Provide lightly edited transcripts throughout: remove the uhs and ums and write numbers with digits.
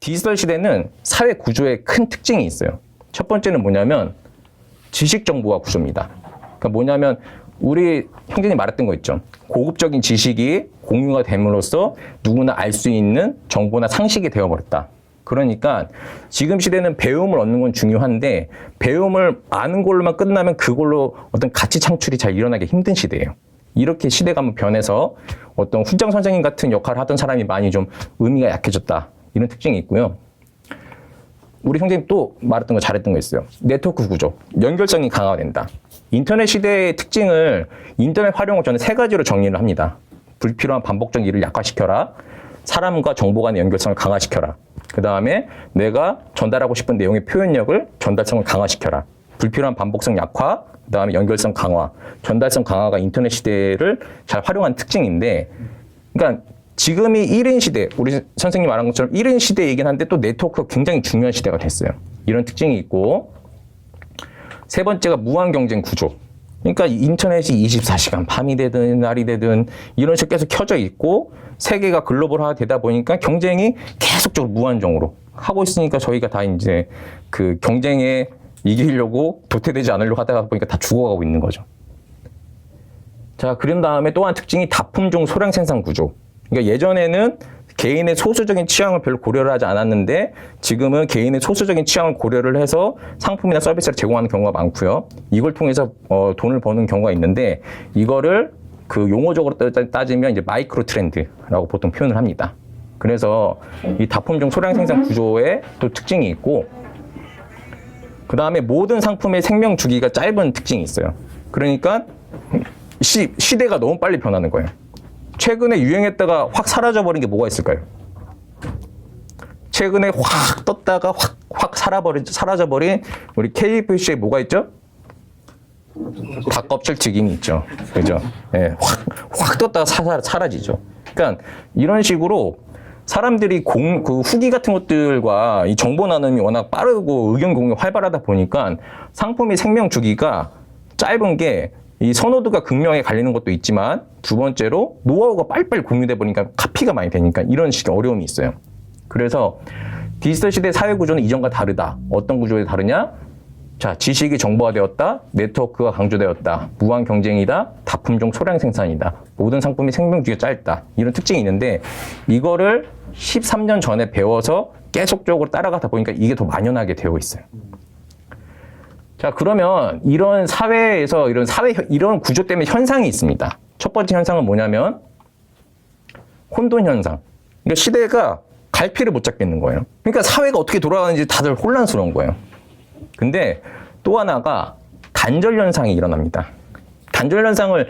디지털 시대는 사회 구조에 큰 특징이 있어요. 첫 번째는 뭐냐면 지식 정보화 구조입니다. 그러니까 뭐냐면 우리 형제님 말했던 거 있죠. 고급적인 지식이 공유가 됨으로써 누구나 알 수 있는 정보나 상식이 되어버렸다. 그러니까 지금 시대는 배움을 얻는 건 중요한데 배움을 아는 걸로만 끝나면 그걸로 어떤 가치 창출이 잘 일어나기 힘든 시대예요. 이렇게 시대가 한번 변해서 어떤 훈장 선생님 같은 역할을 하던 사람이 많이 좀 의미가 약해졌다. 이런 특징이 있고요. 우리 형제님 또 말했던 거 잘했던 거 있어요. 네트워크 구조, 연결성이 강화가 된다. 인터넷 시대의 특징을 인터넷 활용을 저는 세 가지로 정리를 합니다. 불필요한 반복적 일을 약화시켜라. 사람과 정보 간의 연결성을 강화시켜라. 그 다음에 내가 전달하고 싶은 내용의 표현력을 전달성을 강화시켜라. 불필요한 반복성 약화, 그 다음에 연결성 강화, 전달성 강화가 인터넷 시대를 잘 활용한 특징인데, 그러니까 지금이 1인 시대, 우리 선생님 말한 것처럼 1인 시대이긴 한데 또 네트워크가 굉장히 중요한 시대가 됐어요. 이런 특징이 있고, 세 번째가 무한 경쟁 구조. 그러니까 인터넷이 24시간 밤이 되든 날이 되든 이런 식으로 계속 켜져 있고 세계가 글로벌화 되다 보니까 경쟁이 계속적으로 무한정으로 하고 있으니까 저희가 다 이제 그 경쟁에 이기려고 도태되지 않으려고 하다 보니까 다 죽어가고 있는 거죠. 자, 그런 다음에 또 한 특징이 다품종 소량 생산 구조. 그러니까 예전에는 개인의 소수적인 취향을 별로 고려를 하지 않았는데 지금은 개인의 소수적인 취향을 고려를 해서 상품이나 서비스를 제공하는 경우가 많고요. 이걸 통해서 돈을 버는 경우가 있는데 이거를 그 용어적으로 따지면 이제 마이크로 트렌드라고 보통 표현을 합니다. 그래서 이 다품종 소량 생산 구조에 또 특징이 있고 그 다음에 모든 상품의 생명 주기가 짧은 특징이 있어요. 그러니까 시대가 너무 빨리 변하는 거예요. 최근에 유행했다가 확 사라져버린 게 뭐가 있을까요? 최근에 확 떴다가 확 사라져버린 우리 KFC에 뭐가 있죠? 닭껍질 튀김이 있죠. 그죠? 예, 확 떴다가 사라지죠. 그러니까 이런 식으로 사람들이 그 후기 같은 것들과 이 정보 나눔이 워낙 빠르고 의견 공유가 활발하다 보니까 상품의 생명 주기가 짧은 게 이 선호도가 극명하게 갈리는 것도 있지만 두 번째로 노하우가 빨리빨리 공유돼 버리니까 카피가 많이 되니까 이런 식의 어려움이 있어요. 그래서 디지털 시대 사회 구조는 이전과 다르다. 어떤 구조에 다르냐? 자, 지식이 정보화되었다. 네트워크가 강조되었다. 무한 경쟁이다. 다품종 소량 생산이다. 모든 상품이 생명주기가 짧다. 이런 특징이 있는데 이거를 13년 전에 배워서 계속적으로 따라가다 보니까 이게 더 만연하게 되어 있어요. 자, 그러면 이런 사회에서 이런 구조 때문에 현상이 있습니다. 첫 번째 현상은 뭐냐면 혼돈 현상. 그러니까 시대가 갈피를 못 잡겠는 거예요. 그러니까 사회가 어떻게 돌아가는지 다들 혼란스러운 거예요. 근데 또 하나가 단절 현상이 일어납니다. 단절 현상을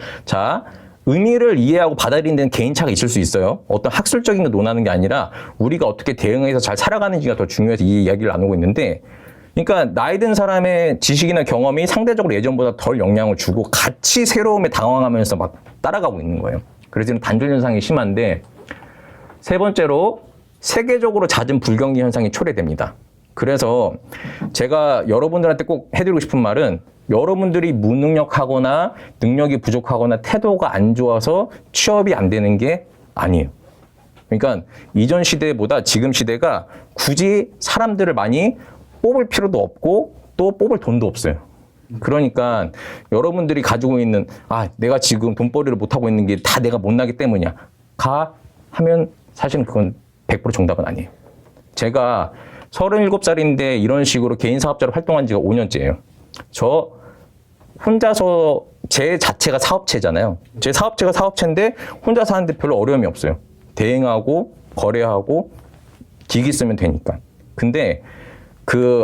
의미를 이해하고 받아들이는 데는 개인차가 있을 수 있어요. 어떤 학술적인 거 논하는 게 아니라 우리가 어떻게 대응해서 잘 살아가는지가 더 중요해서 이 이야기를 나누고 있는데 그러니까 나이 든 사람의 지식이나 경험이 상대적으로 예전보다 덜 영향을 주고 같이 새로움에 당황하면서 막 따라가고 있는 거예요. 그래서 단절 현상이 심한데 세 번째로 세계적으로 잦은 불경기 현상이 초래됩니다. 그래서 제가 여러분들한테 꼭 해드리고 싶은 말은 여러분들이 무능력하거나 능력이 부족하거나 태도가 안 좋아서 취업이 안 되는 게 아니에요. 그러니까 이전 시대보다 지금 시대가 굳이 사람들을 많이 뽑을 필요도 없고 또 뽑을 돈도 없어요. 그러니까 여러분들이 가지고 있는 내가 지금 돈벌이를 못하고 있는 게 다 내가 못나기 때문이야. 하면 사실은 그건 100% 정답은 아니에요. 제가 37살인데 이런 식으로 개인 사업자로 활동한 지가 5년째예요. 저 혼자서 제 자체가 사업체잖아요. 제 사업체가 사업체인데 혼자서 하는데 별로 어려움이 없어요. 대행하고 거래하고 기기 쓰면 되니까. 근데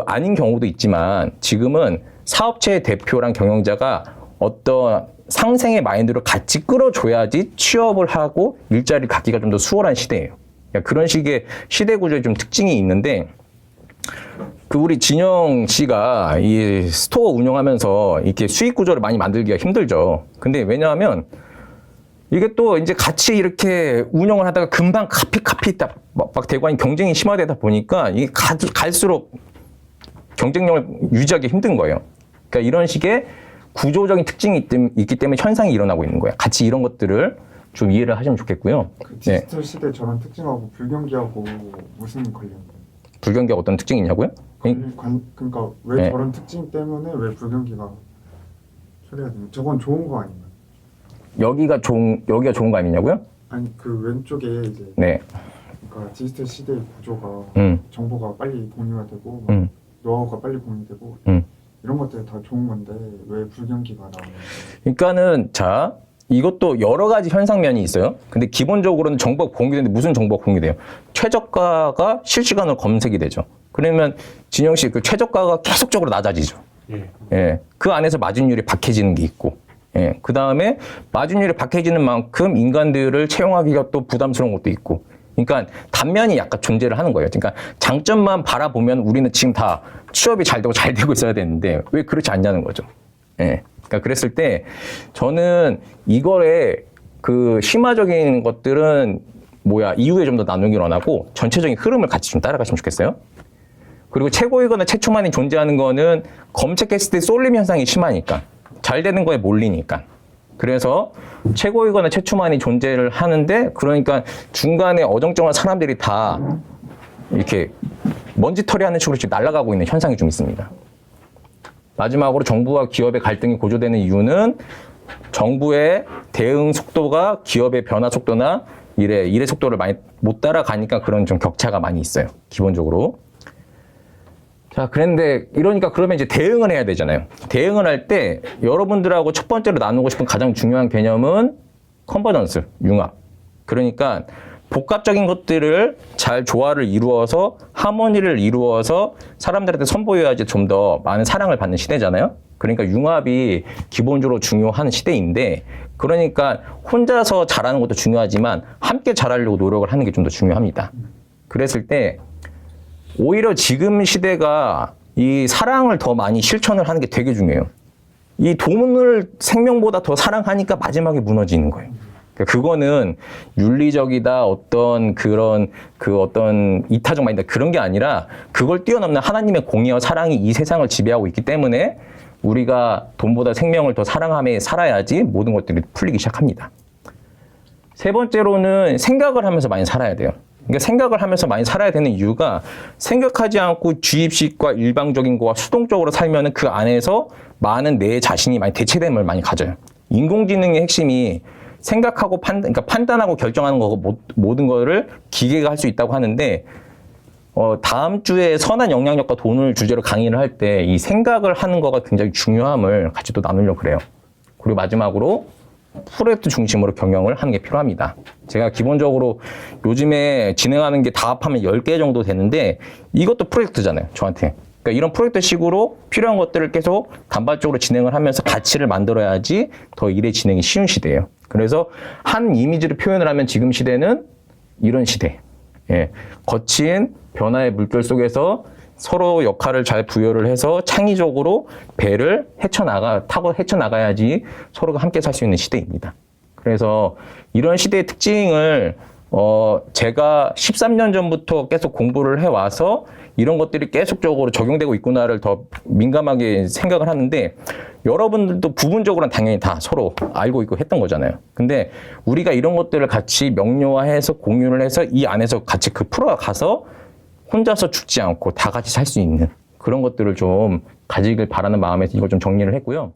아닌 경우도 있지만 지금은 사업체의 대표랑 경영자가 어떤 상생의 마인드를 같이 끌어줘야지 취업을 하고 일자리를 갖기가 좀 더 수월한 시대예요. 그러니까 그런 식의 시대 구조에 좀 특징이 있는데 우리 진영 씨가 이 스토어 운영하면서 이렇게 수익 구조를 많이 만들기가 힘들죠. 근데 왜냐하면 이게 또 이제 같이 이렇게 운영을 하다가 금방 카피 막 되고 하니 경쟁이 심화되다 보니까 이게 갈수록 경쟁력을 유지하기 힘든 거예요. 그러니까 이런 식의 구조적인 특징이 있기 때문에 현상이 일어나고 있는 거예요. 같이 이런 것들을 좀 이해를 하시면 좋겠고요. 그 디지털 시대 저런 특징하고 불경기하고 무슨 관련이에요? 불경기가 어떤 특징이 있냐고요? 그러니까 왜 네. 저런 특징 때문에 왜 불경기가 처리가 되는? 저건 좋은 거 아닌가요? 여기가 좋은 거 아니냐고요? 아니 그 왼쪽에 이제 네. 그러니까 디지털 시대의 구조가 음. 정보가 빨리 공유가 되고 막 음. 노하우가 빨리 공유되고 이런 것들이 다 좋은 건데 왜 불경기가 나오는 거예요? 그러니까는 자 이것도 여러 가지 현상면이 있어요. 근데 기본적으로는 정보가 공유되는데 무슨 정보가 공유돼요? 최저가가 실시간으로 검색이 되죠. 그러면 진영 씨 그 최저가가 계속적으로 낮아지죠. 예. 예. 그 안에서 마진율이 박해지는 게 있고, 예. 그 다음에 마진율이 박해지는 만큼 인간들을 채용하기가 또 부담스러운 것도 있고, 그러니까 단면이 약간 존재를 하는 거예요. 그러니까 장점만 바라보면 우리는 지금 다 취업이 잘 되고 있어야 되는데 왜 그렇지 않냐는 거죠. 예. 그러니까 그랬을 때 저는 이거에 그 심화적인 것들은 이후에 좀 더 나누기 원하고 전체적인 흐름을 같이 좀 따라가시면 좋겠어요. 그리고 최고이거나 최초만이 존재하는 거는 검색했을 때 쏠림 현상이 심하니까 잘 되는 거에 몰리니까. 그래서 최고이거나 최초만이 존재를 하는데 그러니까 중간에 어정쩡한 사람들이 다 이렇게 먼지털이하는 식으로 지금 날아가고 있는 현상이 좀 있습니다. 마지막으로 정부와 기업의 갈등이 고조되는 이유는 정부의 대응 속도가 기업의 변화 속도나 일의 속도를 많이 못 따라가니까 그런 좀 격차가 많이 있어요. 기본적으로. 자, 그런데 이러니까 그러면 이제 대응을 해야 되잖아요. 대응을 할 때 여러분들하고 첫 번째로 나누고 싶은 가장 중요한 개념은 컨버전스, 융합. 그러니까 복합적인 것들을 잘 조화를 이루어서 하모니를 이루어서 사람들한테 선보여야지 좀 더 많은 사랑을 받는 시대잖아요. 그러니까 융합이 기본적으로 중요한 시대인데 그러니까 혼자서 잘하는 것도 중요하지만 함께 잘하려고 노력을 하는 게 좀 더 중요합니다. 그랬을 때 오히려 지금 시대가 이 사랑을 더 많이 실천을 하는 게 되게 중요해요. 이 돈을 생명보다 더 사랑하니까 마지막에 무너지는 거예요. 그러니까 그거는 윤리적이다 어떤 그런 어떤 이타적 마인드 그런 게 아니라 그걸 뛰어넘는 하나님의 공의와 사랑이 이 세상을 지배하고 있기 때문에 우리가 돈보다 생명을 더 사랑하며 살아야지 모든 것들이 풀리기 시작합니다. 세 번째로는 생각을 하면서 많이 살아야 돼요. 그러니까 생각을 하면서 많이 살아야 되는 이유가 생각하지 않고 주입식과 일방적인 거와 수동적으로 살면은 그 안에서 많은 내 자신이 많이 대체됨을 많이 가져요. 인공지능의 핵심이 생각하고 그러니까 판단하고 결정하는 거고 모든 거를 기계가 할 수 있다고 하는데 다음 주에 선한 영향력과 돈을 주제로 강의를 할 때 이 생각을 하는 거가 굉장히 중요함을 같이 또 나누려고 그래요. 그리고 마지막으로 프로젝트 중심으로 경영을 하는 게 필요합니다. 제가 기본적으로 요즘에 진행하는 게 다 합하면 10개 정도 되는데 이것도 프로젝트잖아요, 저한테. 그러니까 이런 프로젝트 식으로 필요한 것들을 계속 단발적으로 진행을 하면서 가치를 만들어야지 더 일의 진행이 쉬운 시대예요. 그래서 한 이미지를 표현을 하면 지금 시대는 이런 시대. 예. 거친 변화의 물결 속에서 서로 역할을 잘 부여를 해서 창의적으로 배를 타고 헤쳐나가야지 서로가 함께 살 수 있는 시대입니다. 그래서 이런 시대의 특징을 제가 13년 전부터 계속 공부를 해와서 이런 것들이 계속적으로 적용되고 있구나를 더 민감하게 생각을 하는데 여러분들도 부분적으로는 당연히 다 서로 알고 있고 했던 거잖아요. 근데 우리가 이런 것들을 같이 명료화해서 공유를 해서 이 안에서 같이 풀어가서 혼자서 죽지 않고 다 같이 살 수 있는 그런 것들을 좀 가지길 바라는 마음에서 이걸 좀 정리를 했고요.